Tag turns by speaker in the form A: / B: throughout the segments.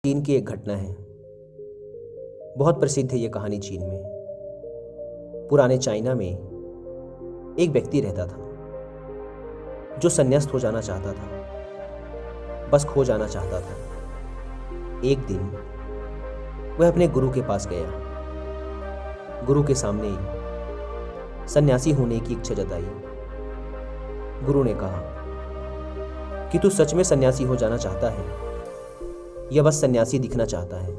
A: चीन की एक घटना है। बहुत प्रसिद्ध है ये कहानी चीन में। पुराने चाइना में एक व्यक्ति रहता था जो संन्यास्त हो जाना चाहता था, बस खो जाना चाहता था। एक दिन वह अपने गुरु के पास गया। गुरु के सामने सन्यासी होने की इच्छा जताई। गुरु ने कहा कि तू सच में सन्यासी हो जाना चाहता है या बस सन्यासी दिखना चाहता है।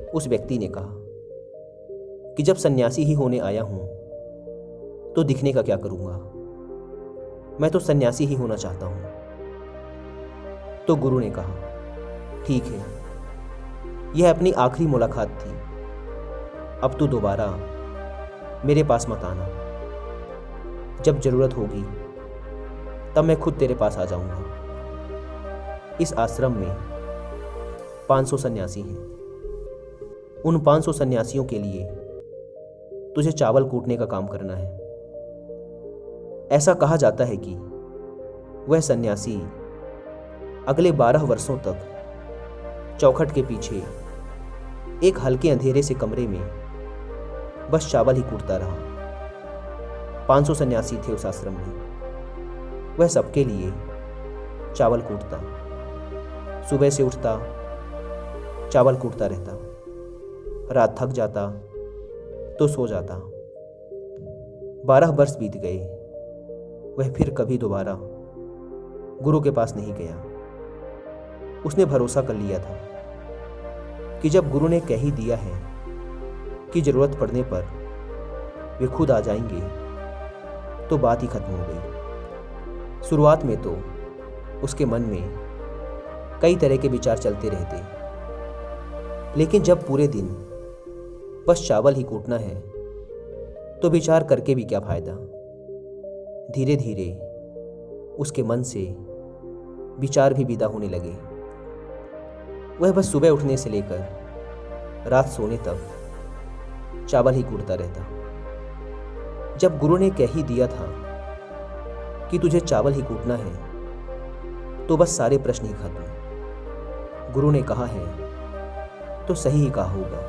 A: उस व्यक्ति ने कहा कि जब सन्यासी ही होने आया हूं तो दिखने का क्या करूंगा, मैं तो सन्यासी ही होना चाहता हूं। तो गुरु ने कहा ठीक है, यह अपनी आखिरी मुलाकात थी, अब तू दोबारा मेरे पास मत आना। जब जरूरत होगी तब मैं खुद तेरे पास आ जाऊंगा। इस आश्रम में 500 सन्यासी हैं। उन 500 सन्यासियों के लिए तुझे चावल कूटने का काम करना है। ऐसा कहा जाता है कि वह सन्यासी अगले 12 वर्षों तक चौखट के पीछे एक हल्के अंधेरे से कमरे में बस चावल ही कूटता रहा। 500 सन्यासी थे उस आश्रम में। वह सबके लिए चावल कूटता, सुबह से उठता, चावल कूटता रहता, रात थक जाता तो सो जाता। 12 वर्ष बीत गए। वह फिर कभी दोबारा गुरु के पास नहीं गया। उसने भरोसा कर लिया था कि जब गुरु ने कह ही दिया है कि जरूरत पड़ने पर वे खुद आ जाएंगे तो बात ही खत्म हो गई। शुरुआत में तो उसके मन में कई तरह के विचार चलते रहते, लेकिन जब पूरे दिन बस चावल ही कूटना है तो विचार करके भी क्या फायदा। धीरे धीरे उसके मन से विचार भी विदा होने लगे। वह बस सुबह उठने से लेकर रात सोने तक चावल ही कूटता रहता। जब गुरु ने कह ही दिया था कि तुझे चावल ही कूटना है तो बस सारे प्रश्न ही खत्म। गुरु ने कहा है तो सही ही कहा होगा।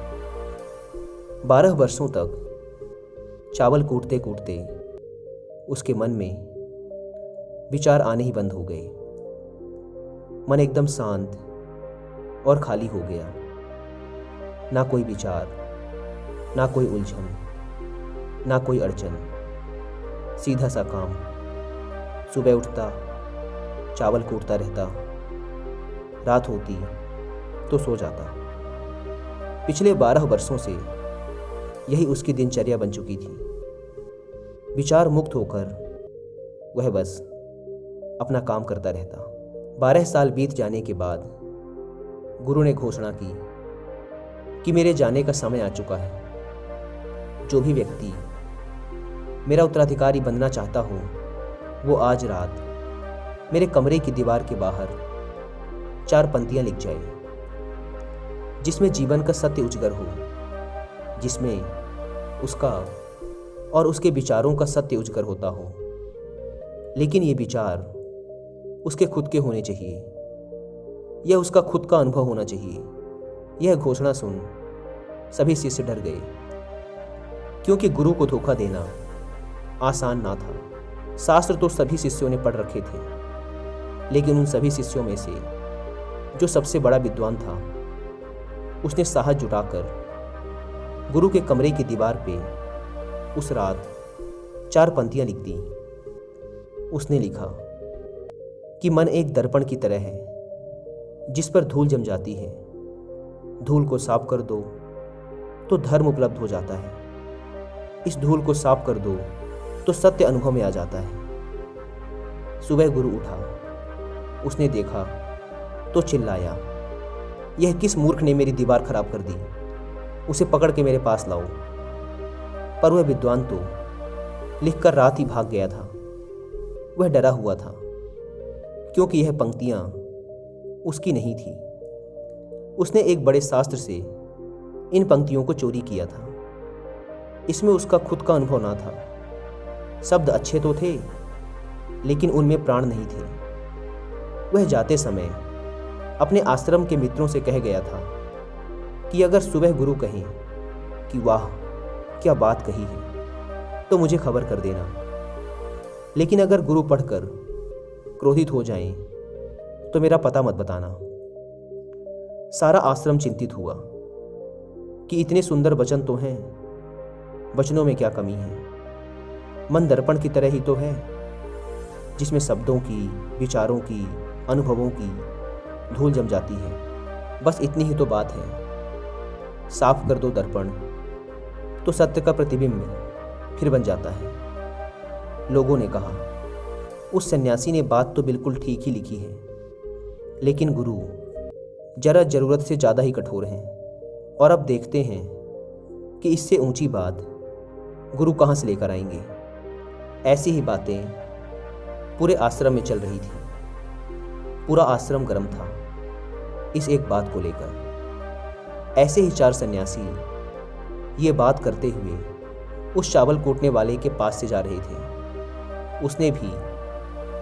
A: 12 वर्षों तक चावल कूटते कूटते उसके मन में विचार आने ही बंद हो गए। मन एकदम शांत और खाली हो गया। ना कोई विचार, ना कोई उलझन, ना कोई अड़चन, सीधा सा काम। सुबह उठता, चावल कूटता रहता, रात होती तो सो जाता। पिछले 12 वर्षों से यही उसकी दिनचर्या बन चुकी थी। विचार मुक्त होकर वह बस अपना काम करता रहता। 12 साल बीत जाने के बाद गुरु ने घोषणा की कि मेरे जाने का समय आ चुका है। जो भी व्यक्ति मेरा उत्तराधिकारी बनना चाहता हो वो आज रात मेरे कमरे की दीवार के बाहर 4 पंक्तियां लिख जाए, जिसमें जीवन का सत्य उजागर हो, जिसमें उसका और उसके विचारों का सत्य उजागर होता हो। लेकिन ये विचार उसके खुद के होने चाहिए, यह उसका खुद का अनुभव होना चाहिए। यह घोषणा सुन सभी शिष्य डर गए, क्योंकि गुरु को धोखा देना आसान ना था। शास्त्र तो सभी शिष्यों ने पढ़ रखे थे, लेकिन उन सभी शिष्यों में से जो सबसे बड़ा विद्वान था उसने साहस जुटाकर गुरु के कमरे की दीवार पे उस रात 4 पंक्तियां लिख दी। उसने लिखा कि मन एक दर्पण की तरह है जिस पर धूल जम जाती है। धूल को साफ कर दो तो धर्म उपलब्ध हो जाता है। इस धूल को साफ कर दो तो सत्य अनुभव में आ जाता है। सुबह गुरु उठा, उसने देखा तो चिल्लाया, यह किस मूर्ख ने मेरी दीवार खराब कर दी, उसे पकड़ के मेरे पास लाओ। पर वह विद्वान तो लिखकर रात ही भाग गया था। वह डरा हुआ था, क्योंकि यह पंक्तियां उसकी नहीं थी। उसने एक बड़े शास्त्र से इन पंक्तियों को चोरी किया था। इसमें उसका खुद का अनुभव ना था। शब्द अच्छे तो थे, लेकिन उनमें प्राण नहीं थे। वह जाते समय अपने आश्रम के मित्रों से कह गया था कि अगर सुबह गुरु कहें कि वाह क्या बात कही है तो मुझे खबर कर देना, लेकिन अगर गुरु पढ़कर क्रोधित हो जाएं तो मेरा पता मत बताना। सारा आश्रम चिंतित हुआ कि इतने सुंदर वचन तो हैं, वचनों में क्या कमी है। मन दर्पण की तरह ही तो है, जिसमें शब्दों की, विचारों की, अनुभवों की धूल जम जाती है। बस इतनी ही तो बात है। साफ कर दो दर्पण तो सत्य का प्रतिबिंब फिर बन जाता है। लोगों ने कहा, उस सन्यासी ने बात तो बिल्कुल ठीक ही लिखी है, लेकिन गुरु जरा जरूरत से ज़्यादा ही कठोर हैं। और अब देखते हैं कि इससे ऊंची बात गुरु कहाँ से लेकर आएंगे। ऐसी ही बातें पूरे आश्रम में चल रही थी। पूरा आश्रम गर्म था इस एक बात को लेकर। ऐसे ही 4 सन्यासी ये बात करते हुए उस चावल कूटने वाले के पास से जा रहे थे। उसने भी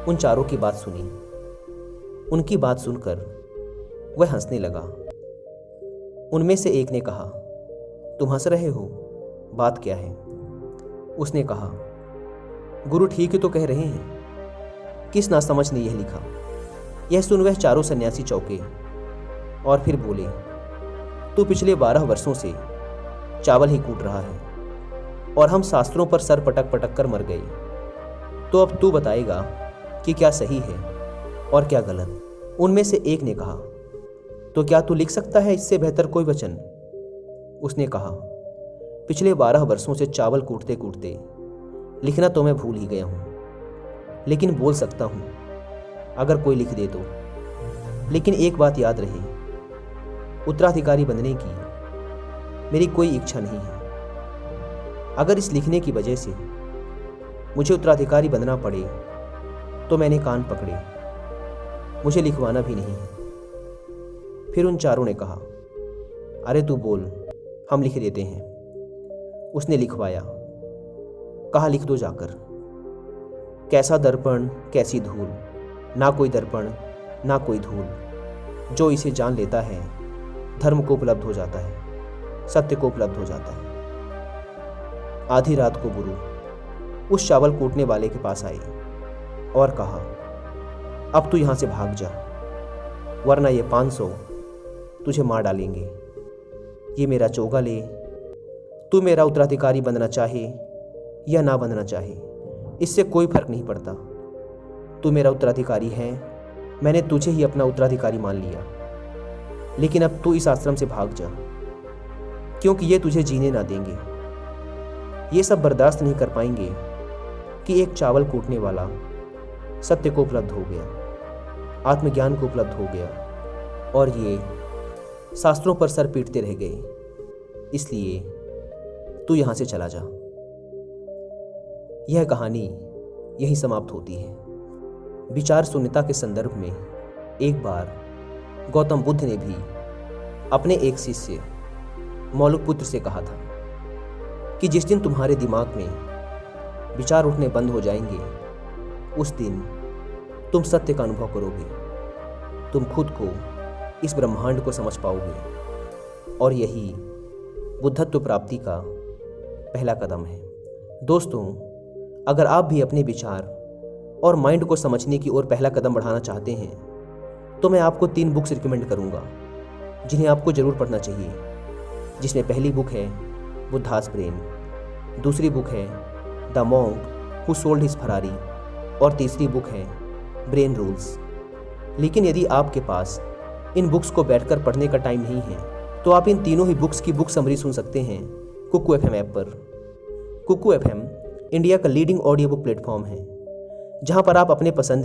A: उन चारों की बात सुनी। उनकी बात सुनकर वह हंसने लगा। उनमें से एक ने कहा, तुम हंस रहे हो, बात क्या है? उसने कहा, गुरु ठीक ही तो कह रहे हैं, किस नासमझ ने यह लिखा। यह सुन वह चारों सन्यासी चौंके और फिर बोले, तू पिछले 12 वर्षों से चावल ही कूट रहा है और हम शास्त्रों पर सर पटक पटक कर मर गए, तो अब तू बताएगा कि क्या सही है और क्या गलत। उनमें से एक ने कहा, तो क्या तू लिख सकता है इससे बेहतर कोई वचन? उसने कहा, पिछले 12 वर्षों से चावल कूटते कूटते लिखना तो मैं भूल ही गया हूँ, लेकिन बोल सकता हूँ अगर कोई लिख दे तो। लेकिन एक बात याद रहे, उत्तराधिकारी बनने की मेरी कोई इच्छा नहीं है। अगर इस लिखने की वजह से मुझे उत्तराधिकारी बनना पड़े तो मैंने कान पकड़े, मुझे लिखवाना भी नहीं है। फिर उन चारों ने कहा, अरे तू बोल, हम लिख देते हैं। उसने लिखवाया। कहा, लिख दो जाकर। कैसा दर्पण कैसी धूल, ना कोई दर्पण ना कोई धूल, जो इसे जान लेता है धर्म को उपलब्ध हो जाता है, सत्य को उपलब्ध हो जाता है। आधी रात को गुरु उस चावल कूटने वाले के पास आए और कहा, अब तू यहां से भाग जा, वरना ये 500 तुझे मार डालेंगे। ये मेरा चोगा ले, तू मेरा उत्तराधिकारी बनना चाहे या ना बनना चाहे, इससे कोई फर्क नहीं पड़ता। तू मेरा उत्तराधिकारी है, मैंने तुझे ही अपना उत्तराधिकारी मान लिया। लेकिन अब तू इस आश्रम से भाग जा, क्योंकि ये तुझे जीने ना देंगे। ये सब बर्दाश्त नहीं कर पाएंगे कि एक चावल कूटने वाला सत्य को उपलब्ध हो गया, आत्मज्ञान को उपलब्ध हो गया, और ये शास्त्रों पर सर पीटते रह गए। इसलिए तू यहां से चला जा। यह कहानी यहीं समाप्त होती है। विचार शून्यता के संदर्भ में एक बार गौतम बुद्ध ने भी अपने एक शिष्य मौलिकपुत्र से कहा था कि जिस दिन तुम्हारे दिमाग में विचार उठने बंद हो जाएंगे, उस दिन तुम सत्य का अनुभव करोगे, तुम खुद को, इस ब्रह्मांड को समझ पाओगे, और यही बुद्धत्व प्राप्ति का पहला कदम है। दोस्तों, अगर आप भी अपने विचार और माइंड को समझने की ओर पहला कदम बढ़ाना चाहते हैं, तो मैं आपको 3 बुक्स रिकमेंड करूंगा जिन्हें आपको ज़रूर पढ़ना चाहिए। जिसमें पहली बुक है बुद्धास ब्रेन, दूसरी बुक है the monk who sold his Ferrari, और तीसरी बुक है ब्रेन रूल्स। लेकिन यदि आपके पास इन बुक्स को बैठकर पढ़ने का टाइम नहीं है, तो आप इन तीनों ही बुक्स की बुक समरी सुन सकते हैं कुकू FM ऐप पर। कुकू FM इंडिया का लीडिंग ऑडियो बुक प्लेटफॉर्म है, जहां पर आप अपने पसंद